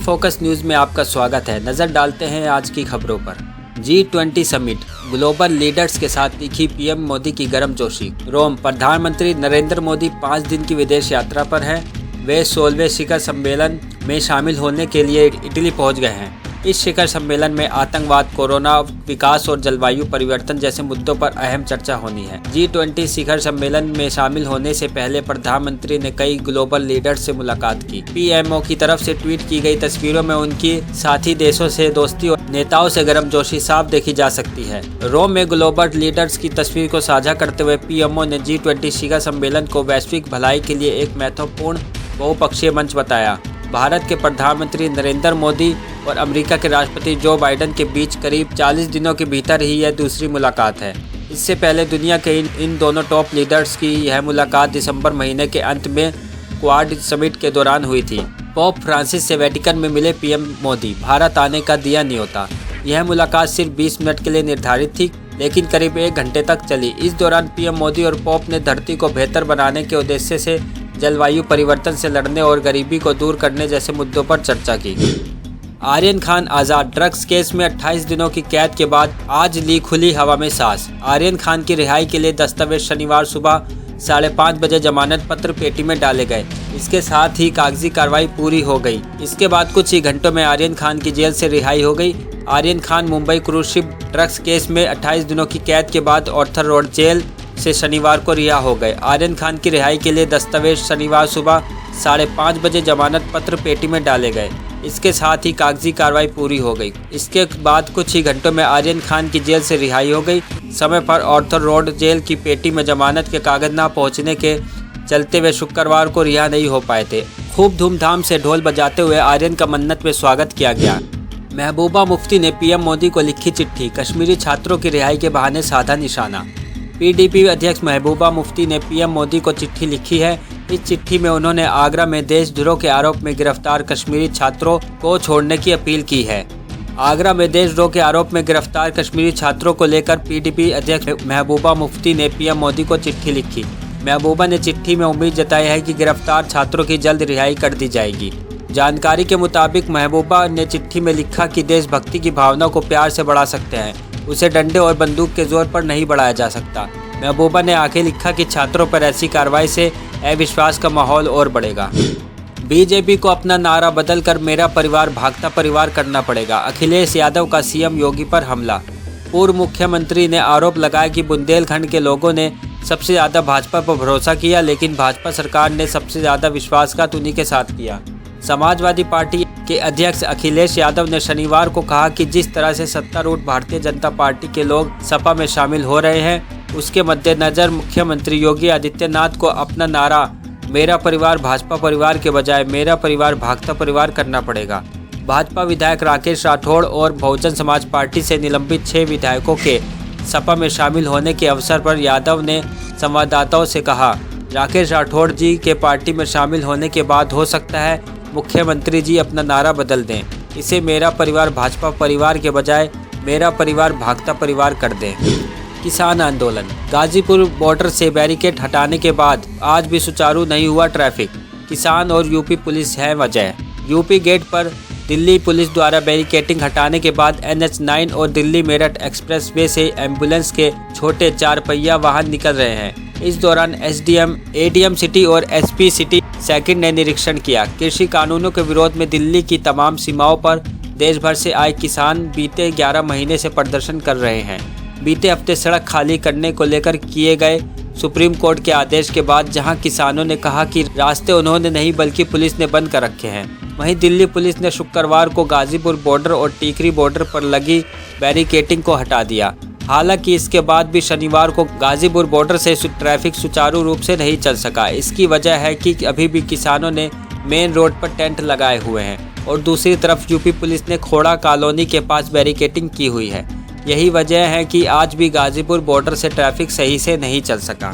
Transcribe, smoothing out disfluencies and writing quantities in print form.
Focus news में आपका स्वागत है। नज़र डालते हैं आज की खबरों पर। G20 समिट, ग्लोबल लीडर्स के साथ तीखी पीएम मोदी की गर्मजोशी। रोम, प्रधानमंत्री नरेंद्र मोदी 5 दिन की विदेश यात्रा पर हैं। वे 16वें शिखर सम्मेलन में शामिल होने के लिए इटली पहुंच गए हैं। इस शिखर सम्मेलन में आतंकवाद, कोरोना, विकास और जलवायु परिवर्तन जैसे मुद्दों पर अहम चर्चा होनी है। G20 शिखर सम्मेलन में शामिल होने से पहले प्रधानमंत्री ने कई ग्लोबल लीडर्स से मुलाकात की। पीएमओ की तरफ से ट्वीट की गई तस्वीरों में उनकी साथी देशों से दोस्ती और नेताओं से गर्मजोशी साफ देखी जा सकती है। रोम में ग्लोबल लीडर्स की तस्वीर को साझा करते हुए पीएमओ ने G20 शिखर सम्मेलन को वैश्विक भलाई के लिए एक महत्वपूर्ण बहुपक्षीय मंच बताया। भारत के प्रधानमंत्री नरेंद्र मोदी और अमेरिका के राष्ट्रपति जो बाइडेन के बीच करीब 40 दिनों के भीतर ही यह दूसरी मुलाकात है। इससे पहले दुनिया के इन दोनों टॉप लीडर्स की यह मुलाकात दिसंबर महीने के अंत में क्वाड समिट के दौरान हुई थी। पोप फ्रांसिस से वेटिकन में मिले पीएम मोदी, भारत आने का दिया न्योता। यह मुलाकात सिर्फ 20 मिनट के लिए निर्धारित थी, लेकिन करीब 1 घंटे तक चली। इस दौरान पीएम मोदी और पोप ने धरती को बेहतर बनाने के उद्देश्य से जलवायु परिवर्तन से लड़ने और गरीबी को दूर करने जैसे मुद्दों पर चर्चा की। आर्यन खान आज़ाद, ड्रग्स केस में 28 दिनों की कैद के बाद आज ली खुली हवा में सांस। आर्यन खान की रिहाई के लिए दस्तावेज शनिवार सुबह 5:30 बजे जमानत पत्र पेटी में डाले गए। इसके साथ ही कागजी कार्रवाई पूरी हो गई। इसके बाद कुछ ही घंटों में आर्यन खान की जेल से रिहाई हो गई। Aryan Khan Mumbai cruise ship drugs case में 28 दिनों की कैद के बाद ऑर्थर रोड जेल से शनिवार को रिहा हो गए। आर्यन खान की रिहाई के लिए दस्तावेज शनिवार सुबह 5:30 बजे जमानत पत्र पेटी में डाले गए। इसके साथ ही कागजी कार्रवाई पूरी हो गई। इसके बाद कुछ ही घंटों में आर्यन खान की जेल से रिहाई हो गई। समय पर ऑर्थर रोड जेल की पेटी में जमानत के कागज न पहुंचने के चलते वे शुक्रवार को रिहा नहीं हो पाए थे। खूब धूमधाम से ढोल बजाते हुए आर्यन का मन्नत में स्वागत किया गया। महबूबा मुफ्ती ने पीएम मोदी को लिखी चिट्ठी, कश्मीरी छात्रों की रिहाई के बहाने साधा निशाना। पीडीपी अध्यक्ष महबूबा मुफ्ती ने पीएम मोदी को चिट्ठी लिखी है। इस चिट्ठी में उन्होंने आगरा में देशद्रोह के आरोप में गिरफ्तार कश्मीरी छात्रों को छोड़ने की अपील की है। आगरा में देशद्रोह के आरोप में गिरफ्तार कश्मीरी छात्रों को लेकर पीडीपी अध्यक्ष महबूबा मुफ्ती ने पीएम मोदी को चिट्ठी लिखी। महबूबा ने चिट्ठी में उम्मीद जताई है कि गिरफ्तार छात्रों की जल्द रिहाई कर दी जाएगी। जानकारी के मुताबिक महबूबा ने चिट्ठी में लिखा कि देशभक्ति की भावना को प्यार से बढ़ा सकते हैं, उसे डंडे और बंदूक के जोर पर नहीं बढ़ाया जा सकता। महबूबा ने आगे लिखा कि छात्रों पर ऐसी कार्रवाई से अविश्वास का माहौल और बढ़ेगा। बीजेपी को अपना नारा बदलकर मेरा परिवार भागता परिवार करना पड़ेगा। अखिलेश यादव का सीएम योगी पर हमला। पूर्व मुख्यमंत्री ने आरोप लगाया कि बुंदेलखंड के लोगों ने सबसे ज़्यादा भाजपा पर भरोसा किया, लेकिन भाजपा सरकार ने सबसे ज़्यादा विश्वासघात उन्हीं के साथ किया। समाजवादी पार्टी के अध्यक्ष अखिलेश यादव ने शनिवार को कहा कि जिस तरह से सत्तारूढ़ भारतीय जनता पार्टी के लोग सपा में शामिल हो रहे हैं, उसके मद्देनज़र मुख्यमंत्री योगी आदित्यनाथ को अपना नारा मेरा परिवार भाजपा परिवार के बजाय मेरा परिवार भागता परिवार करना पड़ेगा। भाजपा विधायक राकेश राठौड़ और बहुजन समाज पार्टी से निलंबित 6 विधायकों के सपा में शामिल होने के अवसर पर यादव ने संवाददाताओं से कहा, राकेश राठौड़ जी के पार्टी में शामिल होने के बाद हो सकता है मुख्यमंत्री जी अपना नारा बदल दें, इसे मेरा परिवार भाजपा परिवार के बजाय मेरा परिवार भागता परिवार कर दें। किसान आंदोलन। गाजीपुर बॉर्डर से बैरिकेड हटाने के बाद आज भी सुचारू नहीं हुआ ट्रैफिक। किसान और यूपी पुलिस है वजह। यूपी गेट पर दिल्ली पुलिस द्वारा बैरिकेडिंग हटाने के बाद NH9 और दिल्ली मेरठ एक्सप्रेस वे से एम्बुलेंस के छोटे 4 पहिया वाहन निकल रहे हैं। इस दौरान SDM, ADM सिटी और SP सिटी सेकंड ने निरीक्षण किया। कृषि कानूनों के विरोध में दिल्ली की तमाम सीमाओं पर देश भर से आए किसान बीते 11 महीने से प्रदर्शन कर रहे हैं। बीते हफ्ते सड़क खाली करने को लेकर किए गए सुप्रीम कोर्ट के आदेश के बाद जहां किसानों ने कहा कि रास्ते उन्होंने नहीं बल्कि पुलिस ने बंद कर रखे हैं, वहीं दिल्ली पुलिस ने शुक्रवार को गाजीपुर बॉर्डर और टीकरी बॉर्डर पर लगी बैरिकेडिंग को हटा दिया। हालांकि इसके बाद भी शनिवार को गाजीपुर बॉर्डर से ट्रैफिक सुचारू रूप से नहीं चल सका। इसकी वजह है कि अभी भी किसानों ने मेन रोड पर टेंट लगाए हुए हैं और दूसरी तरफ यूपी पुलिस ने खोड़ा कॉलोनी के पास बैरिकेडिंग की हुई है। यही वजह है कि आज भी गाजीपुर बॉर्डर से ट्रैफिक सही से नहीं चल सका।